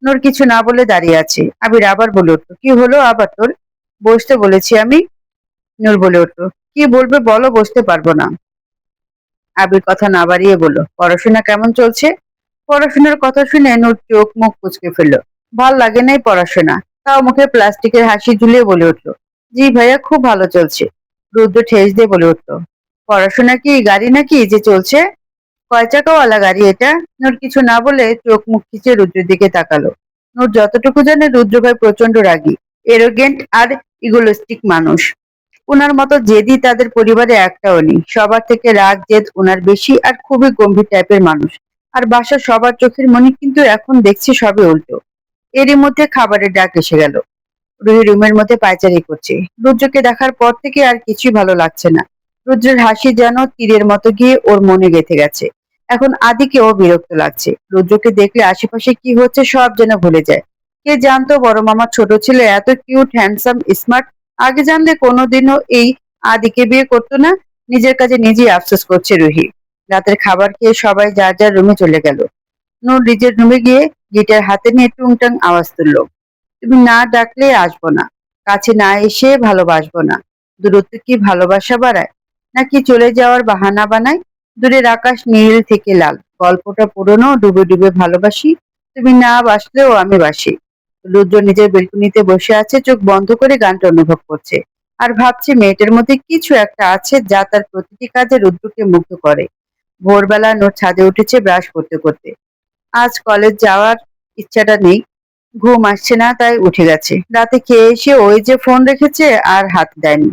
নূর কিছু না বলে দাঁড়িয়ে আছে। আবির আবার বলে উঠল, কি হলো আবার তোর? বসতে বলেছি আমি। নূর বলে উঠল, কি বলবে বলো, বসতে পারবো না। আবির কথা না বাড়িয়ে বলল, পড়াশোনা কেমন চলছে? পড়াশোনার কথা শুনে নূর চোখ মুখ কুঁচকে ফেলল। ভাল লাগে নাই পড়াশোনা। তাও মুখে প্লাস্টিকের হাসি ঝুলিয়ে বলে উঠল, জি ভাইয়া, খুব ভালো চলছে। রুদ্র ঠেস দিয়ে বলে উঠল, পড়াশোনা কি গাড়ি নাকি যে চলছে? কয় চাকাওয়ালা গাড়ি এটা? নূর কিছু না বলে চোখ মুখ খিচে রুদ্রের দিকে তাকালো। নূর যতটুকু জানে রুদ্র ভাই প্রচন্ড রাগী, এরোগেন্ট আর ইগোলিস্টিক মানুষ। উনার মতো জেদি তাদের পরিবারে একটাও নেই। সবার থেকে রাগ জেদ উনার বেশি আর খুবই গম্ভীর টাইপের মানুষ। আর বাসার সবার চোখের মনি কিন্তু এখন দেখছি সবই উল্টো। এরই মধ্যে খাবারের ডাক এসে গেল। রুহি রুমের মধ্যে পায়চারি করছে। রুদ্রকে দেখার পর থেকে আর কিছুই ভালো লাগছে না। রুদ্রের হাসি যেন তীরের মতো গিয়ে ওর মনে গেঁথে গেছে। এখন আদিকেও বিরক্ত লাগছে। রুদ্রকে দেখলে আশেপাশে কি হচ্ছে সব যেন ভুলে যায়। কে জানতো বড় মামার ছোট ছেলে এত কিউট, হ্যান্ডসাম, স্মার্ট। আগে জানলে কোনোদিনও এই আদিকে বিয়ে করতো না। নিজের কাছে নিজেই আফসোস করছে রুহি। রাতের খাবার খেয়ে সবাই যার যার রুমে চলে গেল। নূর নিজের রুমে গিয়ে গিটার হাতে নিয়ে টুংটাং আওয়াজ তুললো। তুমি না ডাকলে আসবো না, কাছে না এসে ভালোবাসবো না। দূরত্ব কি ভালোবাসা বাড়ায়, নাকি চলে যাওয়ার বাহানা বানায়? দূরের আকাশ নীল থেকে লাল, গল্পটা পুরনো, ডুবে ডুবে ভালোবাসি, তুমি না বাসলেও আমি বাসি। রুদ্র নিজের বেলকুনিতে বসে আছে, চোখ বন্ধ করে গানটা অনুভব করছে আর ভাবছে মেয়েটার মধ্যে কিছু একটা আছে যা তার প্রতিটি কাজে রুদ্রকে মুগ্ধ করে। ভোরবেলা নোর ছাদে উঠেছে ব্রাশ করতে করতে। আজ কলেজ যাওয়ার ইচ্ছাটা নেই, ঘুম আসছে না তাই উঠে গেছে। রাতে খেয়ে এসে ওই যে ফোন রেখেছে আর হাত দেয়নি,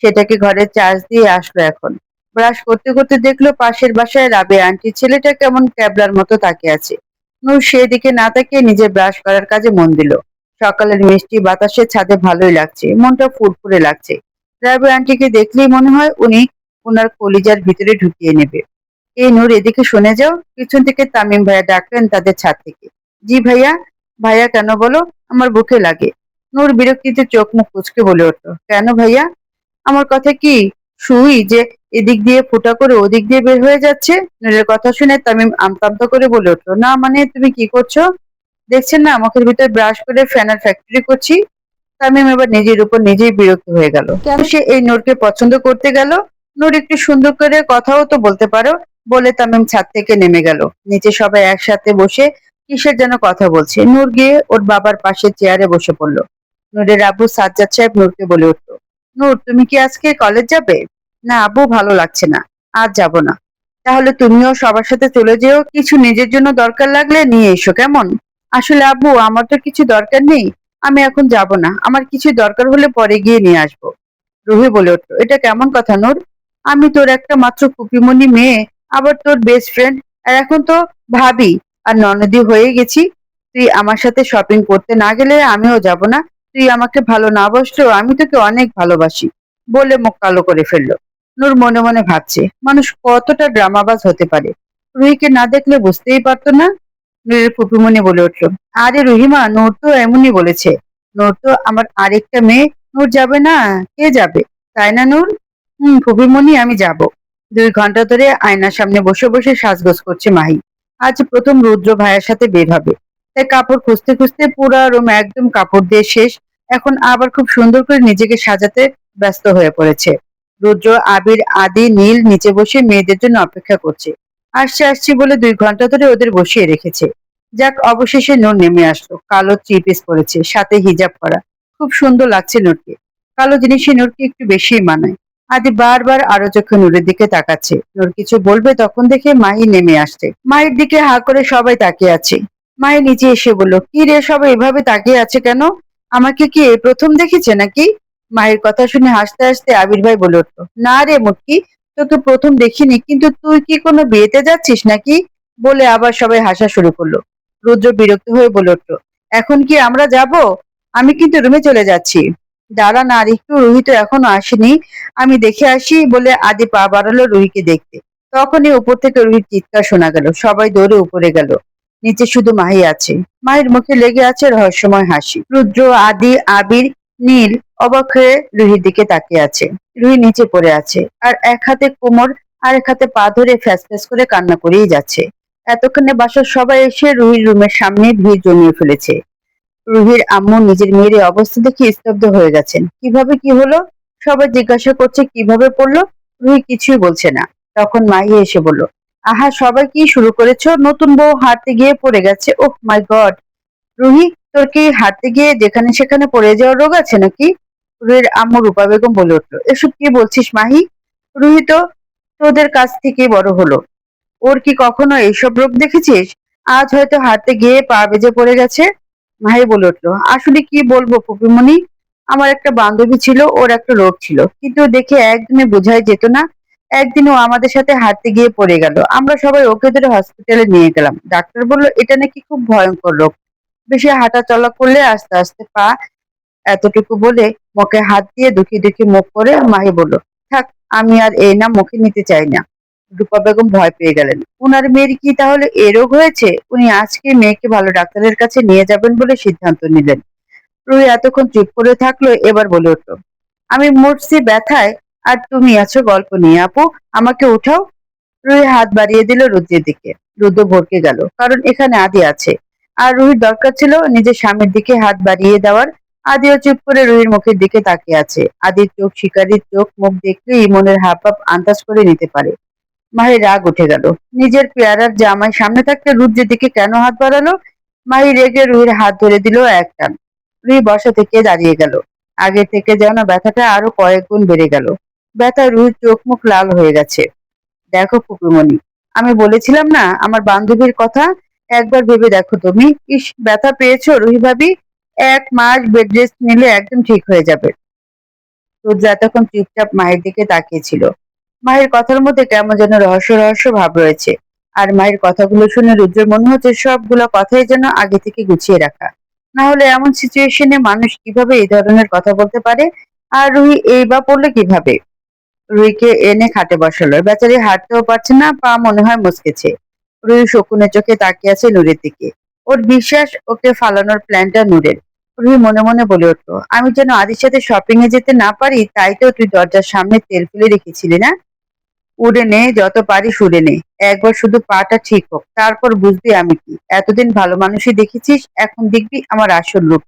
সেটাকে ঘরে চার্জ দিয়ে আসলো এখন। ব্রাশ করতে করতে দেখলো পাশের বাসায় রাবে আন্টি ছেলেটা কেমন ক্যাবলার মতো তাকিয়ে আছে। নূর সেদিকে না তাকিয়ে নিজে ব্রাশ করার কাজে মন দিল। সকালের মিষ্টি বাতাসে ছাদে ভালোই লাগছে, মনটা ফুরফুরে লাগছে। রাবে আন্টিকে দেখলেই মনে হয় উনি ওনার কলিজার ভিতরে ঢুকিয়ে নেবে। এই নূর এদিকে শুনে যাও, পিছন থেকে তামিম ভাইয়া ডাকলেন তাদের ছাদ থেকে। জি ভাইয়া। ভাইয়া কেন বলো? আমার বুকে লাগে। নূর বিরক্তিতে চোখ মুখ কুঁচকে বলে উঠলো, কেন ভাইয়া? আমার কথা কি সুই যে এদিক দিয়ে ফুটা করে ওদিক দিয়ে বের হয়ে যাচ্ছে? নূরের কথা শুনে তামিম আমতা আমতা করে বলে উঠলো, না মানে তুমি কি করছো? দেখছেন না মুখের ভিতর ব্রাশ করে ফেনার ফ্যাক্টরি করছি। তামিম এবার নিজের উপর নিজেই বিরক্ত হয়ে গেল। কেন সে এই নূরকে পছন্দ করতে গেল? নূর একটু সুন্দর করে কথাও তো বলতে পারো। বলে তামিম ছাদ থেকে নেমে গেল। নিচে সবাই একসাথে বসে কিসের যেন কথা বলছে। নূর গিয়ে ওর বাবার পাশে চেয়ারে বসে পড়ল। নূরের আব্বু সাজ্জাদ সাহেব নূরকে বলে উঠল, নূর তুমি কি আজকে কলেজ যাবে? না আব্বু, ভালো লাগছে না, আজ যাব না। তাহলে তুমিও সবার সাথে চলে যেও, কিছু নিজের জন্য দরকার লাগলে নিয়ে এসো কেমন? আসলে আব্বু আমার তো কিছু দরকার নেই, আমি এখন যাব না, আমার কিছু দরকার হলে পরে গিয়ে নিয়ে আসবো। রুহি বলে উঠল, এটা কেমন কথা নূর? আমি তোর একটা মাত্র কুপিমনি মেয়ে, আবার তোর বেস্ট ফ্রেন্ড, আর এখন তো ভাবি আর ননদি হয়ে গেছি। তুই আমার সাথে শপিং করতে না গেলে আমিও যাব না। তুই আমাকে ভালো না বাসলেও আমি তোকে অনেক ভালোবাসি। বলে মুখ কালো করে ফেললো। নূর মনে মনে ভাবছে মানুষ কতটা ড্রামাবাজ হতে পারে। রুহিকে না দেখলে বুঝতেই পারতো না। নূরের ফুপিমনি বলে উঠল, আরে রুহিমা, নূর তো এমনই বলেছে। নূর তো আমার আরেকটা মেয়ে। নূর যাবে না? কে যাবে? তাই না নূর? ফুপিমনি আমি যাব। 2 ঘন্টা ধরে আয়নার সামনে বসে বসে সাজগোজ করছে মাহি। আজ প্রথম রুদ্র ভাইয়ের সাথে বের হবে, তাই কাপড় খুঁজতে খুঁজতে পুরা রুম একদম কাপড় দিয়ে শেষ। এখন আবার খুব সুন্দর করে নিজেকে সাজাতে ব্যস্ত হয়ে পড়েছে। রুদ্র, আবির, আদি, নীল নিচে বসে মেয়েদের জন্য অপেক্ষা করছে। আসছে আসছি বলে 2 ঘন্টা ধরে ওদের বসিয়ে রেখেছে। যাক, অবশেষে নূর নেমে আসলো। কালো থ্রি পিস পরেছে, সাথে হিজাব করা। খুব সুন্দর লাগছে নূরকে। কালো জিনিসই নূরকে একটু বেশিই মানায়। আদি বারবার আরো চোখে নূরের দিকে তাকাচ্ছে। নূর কিছু বলবে তখন দেখে মাহি নেমে আসছে। মাহির দিকে হা করে সবাই তাকিয়ে আছে। মাহি নিচে এসে বলল, কি রে সবাই এভাবে তাকিয়ে আছে কেন? আমাকে কি এই প্রথম দেখেছে নাকি? মাহির কথা শুনে হাসতে হাসতে আবির ভাই বলে উঠলো, না রে মুটকি, তোকে প্রথম দেখিনি, কিন্তু তুই কি কোনো বিয়েতে যাচ্ছিস নাকি? বলে আবার সবাই হাসা শুরু করলো। রুদ্র বিরক্ত হয়ে বলে উঠলো, এখন কি আমরা যাব? আমি কিন্তু রুমে চলে যাচ্ছি। দাঁড়া না আর একটু, রুহি তো এখনো আসেনি, আমি দেখে আসি। বলে আদি পা বাড়ালো রুহিকে দেখতে। তখনই উপর থেকে রুহির চিৎকার শোনা গেল। সবাই দৌড়ে উপরে গেল। নিচে শুধু মাহি আছে। মাহির মুখে লেগে আছে রহস্যময় হাসি। রুদ্র, আদি, আবির, নীল অবাক হয়ে রুহির দিকে তাকিয়ে আছে। রুহি নিচে পড়ে আছে আর এক হাতে কোমর আর এক হাতে পা ধরে ফ্যাস ফ্যাস করে কান্না করেই যাচ্ছে। এতক্ষণে বাসার সবাই এসে রুহির রুমের সামনে ভিড় জমিয়ে ফেলেছে। রুহির আম্মু নিজের মেয়ের এই অবস্থা দেখে স্তব্ধ হয়ে গেছেন। কিভাবে কি হলো? সবাই জিজ্ঞাসা করছে কিভাবে পড়লো। রুহি কিছুই বলছে না। তখন মাহি এসে বলল, আহা সবাই কি শুরু করেছো? নতুন বউ হাঁটতে গিয়ে পড়ে গেছে, ওহ মাই গড। রুহি, তোর কি হাঁটতে গিয়ে যেখানে সেখানে পড়ে যাওয়ার রোগ আছে নাকি? রুহির আম্মু রূপা বেগম বলে উঠলো, এসব কি বলছিস মাহি? রুহি তো তোদের কাছ থেকে বড় হলো, ওর কি কখনো এইসব রোগ দেখেছিস? আজ হয়তো হাঁটতে গিয়ে পা বেজে পড়ে গেছে। মাহি বলে উঠলো, আসলে কি বলবো ফুপিমণি, আমার একটা বান্ধবী ছিল, ওর একটা রোগ ছিল, কিন্তু দেখে একদমই বোঝাই যেত না। একদিন ও আমাদের সাথে হাঁটতে গিয়ে পড়ে গেল, আমরা সবাই ওকে ধরে হসপিটালে নিয়ে গেলাম। ডাক্তার বললো এটা নাকি খুব ভয়ঙ্কর রোগ, বেশি হাঁটা চলা করলে আস্তে আস্তে পা। এতটুকু বলে মুখে হাত দিয়ে দুঃখী দুঃখী মুখ করে মাহি বলল, থাক, আমি আর এই নাম মুখে নিতে চাই না। রূপা বেগম ভয় পেয়ে গেলেন, উনার মেয়ের কি তাহলে এ রোগ হয়েছে? উনি আজকে মেয়েকে ভালো ডাক্তারের কাছে নিয়ে যাবেন বলে সিদ্ধান্ত নিলেন। রুহি এতক্ষণ চুপ করে থাকলো, এবার বলে উঠল, আমি মরছি ব্যথায়, আর তুমি আছো গল্প নিয়ে। আপু, আমাকে উঠাও। রুহি হাত বাড়িয়ে দিল রুদ্রের দিকে। রুদ্র ভড়কে গেল, কারণ এখানে আদি আছে। আর রুহির দরকার ছিল নিজের স্বামীর দিকে হাত বাড়িয়ে দেওয়ার। আদিও চুপ করে রুহির মুখের দিকে তাকিয়ে আছে। আদির চোখ শিকারীর চোখ, মুখ দেখলেই মনের হাবভাব আন্দাজ করে নিতে পারে। মাহির রাগ উঠে গেল, নিজের পেয়ারার জামাই সামনে থাকতে রুদ্রের দিকে কেন হাত বাড়ালো? মাহি রেগে রুহির হাত ধরে দিল এক টান। রুহি বসা থেকে দাঁড়িয়ে গেল। আগে থেকে যেন ব্যথাটা আরো কয়েক গুণ বেড়ে গেল। ব্যথায় রুহির চোখ মুখ লাল হয়ে গেছে। দেখো ফুপিমণি, আমি বলেছিলাম না আমার বান্ধবীর কথা, একবার ভেবে দেখো তুমি। ইস, ব্যথা পেয়েছো রুহি ভাবি? 1 মাস বেড রেস্ট নিলে একদম ঠিক হয়ে যাবে। রুদ্র এতক্ষণ চুপচাপ মায়ের দিকে তাকিয়েছিল। মায়ের কথার মধ্যে কেমন যেন রহস্য রহস্য ভাব রয়েছে। আর মায়ের কথাগুলো শুনে রুদ্রের মনে হচ্ছে সবগুলো কথাই যেন আগে থেকে গুছিয়ে রাখা। না হলে এমন সিচুয়েশনে মানুষ কিভাবে এই ধরনের কথা বলতে পারে? আর রুহি এই বা পড়লে কিভাবে? রুহিকে এনে খাটে বসালো। বেচারি হাঁটতেও পারছে না, পা মনে হয় মুচকেছে। রুহি শকুনের চোখে তাকিয়ে আছে নূরের দিকে। ওর বিশ্বাস ওকে ফালানোর প্ল্যানটা নূরের। রুহি মনে মনে বলে উঠলো, আমি যেন আদির সাথে শপিং এ যেতে না পারি, তাই তো তুই দরজার সামনে তেল ফেলে রেখেছিলি না? উড়ে নে, যত পারিস উড়ে নে। একবার শুধু পাটা ঠিক হোক, তারপর বুঝবি আমি কি। এতদিন ভালো মানুষই দেখেছিস, এখন দেখবি আমার আসল রূপ।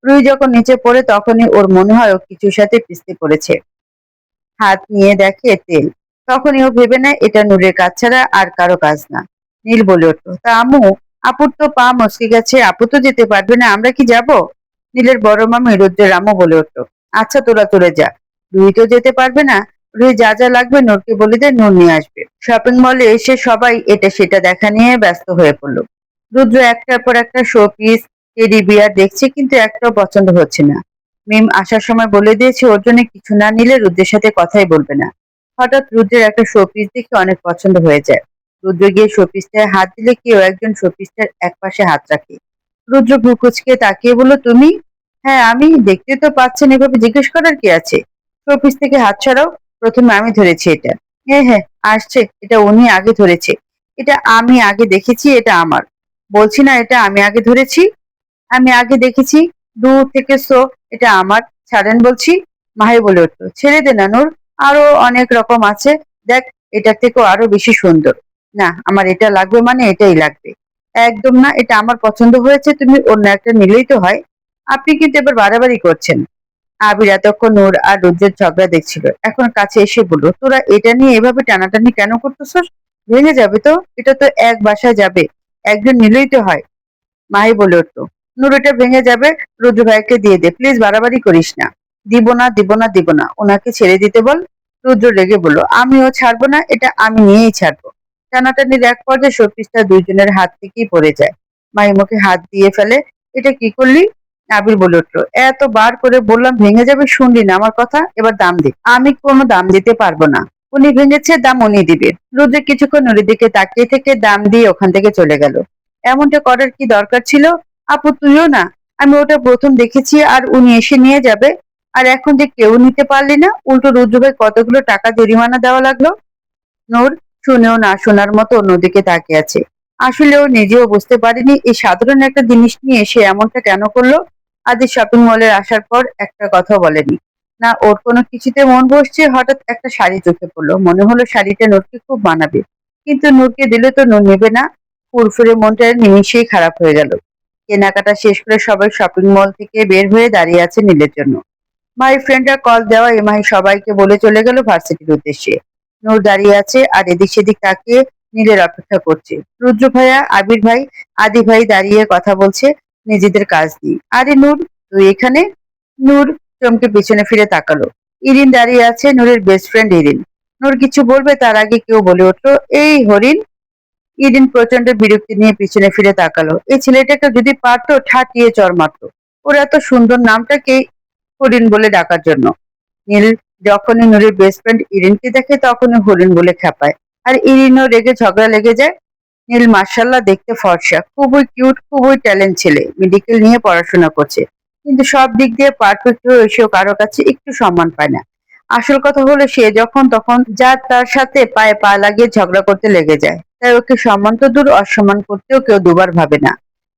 রুহি যখন নিচে পড়ে তখনই ওর মনে হয় ও কিছুর সাথে পিছলে পড়েছে। হাত নিয়ে দেখে তেল। তখনই ও ভেবে নেয় এটা নূরের কাজ ছাড়া আর কারো কাজ না। নীল বলে উঠলো, তা আম্মু, আপুর তো পা মচকে গেছে, আপু তো যেতে পারবে না, আমরা কি যাব? নীলের বড় মামি রুদ্রের আম্মু বলে উঠলো, আচ্ছা তোরা চলে যা, রুহি তো যেতে পারবে না। রুহি যা যা লাগবে নূরকে বলে দে, নূর নিয়ে আসবে। শপিং মলে এসে সবাই এটা সেটা দেখা নিয়ে ব্যস্ত হয়ে পড়লো। রুদ্র একটার পর একটা শো পিস, টেডি বিয়ার দেখছে, কিন্তু একটাও পছন্দ হচ্ছে না। মিম আসার সময় বলে দিয়েছে ওর জন্য কিছু না নিলে রুদ্রের সাথে কথাই বলবে না। হঠাৎ রুদ্রের একটা শোপিস দেখে অনেক পছন্দ হয়ে যায়। রুদ্র গিয়ে শোপিসটায় হাত দিলে কেউ একজন শোপিসটার একপাশে হাত রাখে। রুদ্র ভ্রু কুঁচকে তাকিয়ে বলল, তুমি? হ্যাঁ আমি, দেখতে তো পাচ্ছেন, এভাবে জিজ্ঞেস করার কি আছে? শোপিস থেকে হাত ছাড়াও, প্রথমে আমি ধরেছি এটা। হ্যাঁ হ্যাঁ, আসছে, এটা উনি আগে ধরেছে। এটা আমি আগে দেখেছি, এটা আমার। বলছি না এটা আমি আগে ধরেছি, আমি আগে দেখেছি দূর থেকে, সো এটা আমার। ছাড়েন বলছি। মাহি বলে উঠল, ছেড়ে দে না নূর, আরো অনেক রকম আছে, দেখ, এটার থেকেও আরো বেশি সুন্দর। না, আমার এটা লাগবে মানে এটাই লাগবে। একদম না, এটা আমার পছন্দ হয়েছে, তুমি অন্য একটা নিলেই তো হয়। আপনি কিন্তু এবার বাড়াবাড়ি করছেন। আবির এতক্ষণ নূর আর রুদ্রের ঝগড়া দেখছিল, এখন কাছে এসে বলল, তোরা এটা নিয়ে এভাবে টানাটানি কেন করতেছস? ভেঙে যাবে তো, এটা তো এক বাসায় যাবে, একজন নিলেই তো হয়। মাহি বলে উঠল, নূর, এটা ভেঙে যাবে, রুদ্র ভাইকে দিয়ে দে, প্লিজ বাড়াবাড়ি করিস না। দিব না, দিব না, দিব না, ওনাকে ছেড়ে দিতে বল। রুদ্র রেগে বলল, আমিও ছাড়বো না, এটা আমি নিয়েই ছাড়বো। টানাটানির এক পর্যায়ে শোপিসটা দুইজনের হাত থেকেই পড়ে যায়। মাহি মুখে হাত দিয়ে ফেলে, এটা কি করলি? আবির বলে উঠলো, এত বার করে বললাম ভেঙে যাবে, শুনলি না আমার কথা? এবার দাম দে। আমি কোনো দাম দিতে পারবো না, উনি ভেঙেছে, দাম উনি দিবে। রুদ্র কিছুক্ষণ নদীর দিকে তাকিয়ে থেকে দাম দিয়ে ওখান থেকে চলে গেল। এমনটা করার কি দরকার ছিল? আপু তুইও না, আমি ওটা প্রথম দেখেছি আর উনি এসে নিয়ে যাবে, আর এখন যে কেউ নিতে পারলি না, উল্টো রুদ্র ভাই কতগুলো টাকা জরিমানা দেওয়া লাগলো। নূর শুনেও না শোনার মতো অন্যদিকে তাকিয়ে আছে। আসলে ও নিজেও বুঝতে পারেনি এই সাধারণ একটা জিনিস নিয়ে সে এমনটা কেন করলো। আজ শপিং মলে আসার পর একটা কথাও বলেনি। না ওর কোনো কিছুতে মন বসছে, হঠাৎ একটা শাড়ি চোখে পড়লো, মনে হলো শাড়িটা নূরকে খুব মানাবে। কিন্তু নূরকে দিলে তো নূর নেবে না। ফুরফুরে মনটা নিমিষেই খারাপ হয়ে গেল। কেনাকাটা শেষ করে সবাই শপিং মল থেকে বের হয়ে দাঁড়িয়ে আছে নীলের জন্য। মাই ফ্রেন্ডরা কল দেওয়া এমাই সবাইকে বলে চলে গেল ভার্সিটির উদ্দেশ্যে। নূর দাঁড়িয়ে আছে আর এদিক সেদিক তাকিয়ে নীলের অপেক্ষা করছে। রুদ্র ভাইয়া, আবির ভাই, আদি ভাই দাঁড়িয়ে কথা বলছে নিজেদের কাজ নিয়ে। আরে নূর, তুই এখানে? নূর চমকে পেছনে ফিরে তাকালো। ইরিন দাঁড়িয়ে আছে, নূরের বেস্ট ফ্রেন্ড ইরিন। নূর কিছু বলবে তার আগে কেউ বলে উঠলো, এই হরিণ। ইরিন প্রচন্ড বিরক্তি নিয়ে পিছনে ফিরে তাকালো। এই ছেলেটাকে যদি পারতো ঠাটিয়ে চড় মারতো। ওর এত সুন্দর নামটাকে হরিণ বলে ডাকার জন্য। নীল যখনই নুরির বেস্ট ফ্রেন্ড ইরিনকে দেখে তখনই হরিণ বলে খেপায়। আর ইরিনও রেগে ঝগড়া লেগে যায়। নীল মার্শাল্লাহ দেখতে ফর্সা, খুবই কিউট, খুবই ট্যালেন্ট ছেলে, মেডিকেল নিয়ে পড়াশোনা করছে, কিন্তু সব দিক দিয়ে পারফেক্ট হয়ে সেও কারো কাছে একটু সম্মান পায় না। আসল কথা হলো সে যখন তখন যা তার সাথে পায়ে পা লাগিয়ে ঝগড়া করতে লেগে যায়, তাই ওকে সম্মান তো দূর, অসম্মান করতেও কেউ দুবার ভাবে না।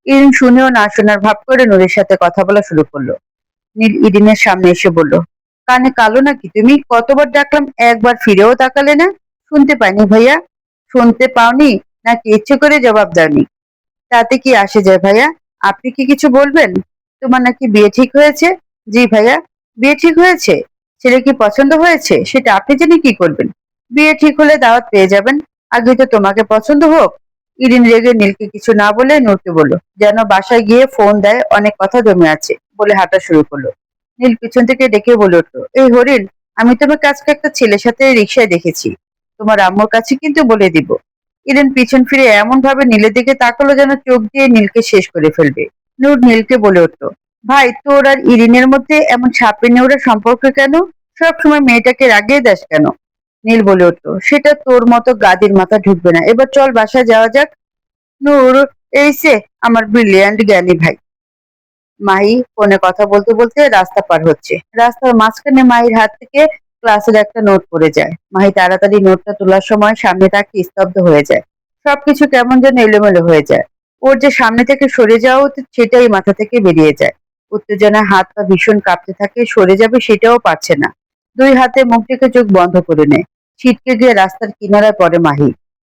ইরিন শুনেও না শোনার ভাব করে নুরির সাথে কথা বলা শুরু করলো। নীল ইরিনের সামনে এসে বলল, কানে কালো নাকি তুমি? কতবার ডাকলাম, একবার ফিরেও তাকালে না। শুনতে পাইনি ভাইয়া? শুনতে পাওনি নাকি ইচ্ছে করে জবাব দাওনি? তাতে কি আসে যায় ভাইয়া? আপনি কি কিছু বলবেন? তোমার নাকি বিয়ে ঠিক হয়েছে? জি ভাইয়া, বিয়ে ঠিক হয়েছে। ছেলে কি পছন্দ হয়েছে সেটা আপনি জেনে কি করবেন? বিয়ে ঠিক হলে দাওয়াত পেয়ে যাবেন। আগে তো তোমাকে পছন্দ হোক। ইরিন রেগে নীলকে কিছু না বলে নড়তে বলল, যেন বাসায় গিয়ে ফোন দেয়, অনেক কথা জমে আছে বলে হাঁটা শুরু করলো। নীল পিছন থেকে ডেকে বলে উঠলো, এই হরিণ, আমি তোমাকে আজকে একটা ছেলের সাথে রিক্সায় দেখেছি। তোমার আম্মুর কাছে কিন্তু বলে দিব। ইরেন পিছন ফিরে এমন ভাবে নীলের দিকে তাকালো যেন চোখ দিয়ে নীলকে শেষ করে ফেলবে। নূর নীলকে বলে উঠল, ভাই তোর আর ইরিনের মধ্যে এমন সাপে নেউড়া সম্পর্ক কেন? সবসময় মেয়েটাকে রাগিয়ে দাস কেন? নীল বলে উঠল, সেটা তোর মতো গাদির মাথা ঢুকবে না, এবার চল বাসায় যাওয়া যাক। নূর, এই সে আমার ব্রিলিয়ান্ট জ্ঞানী ভাই। মাহি ফোনে কথা বলতে বলতে রাস্তা পার হচ্ছে। রাস্তার মাঝখানে মাহির হাত থেকে ক্লাসের একটা নোট পড়ে যায়। মাহি তাড়াতাড়ি নোটটা তোলার সময় সামনে তাকিয়ে স্তব্ধ হয়ে যায়। সবকিছু কেমন যেন এলোমেলো হয়ে যায়। ওর যে সামনে থেকে সরে যাওয়া উচিত সেটাই মাথা থেকে বেরিয়ে যায়। উত্তেজনায় হাত পা ভীষণ কাঁপতে থাকে, সরে যাবে সেটাও পারছে না। দুই হাতে মুখ থেকে চোখ বন্ধ করে নেয়। ছিটকে গিয়ে রাস্তার কিনারায় পড়ে মাহি।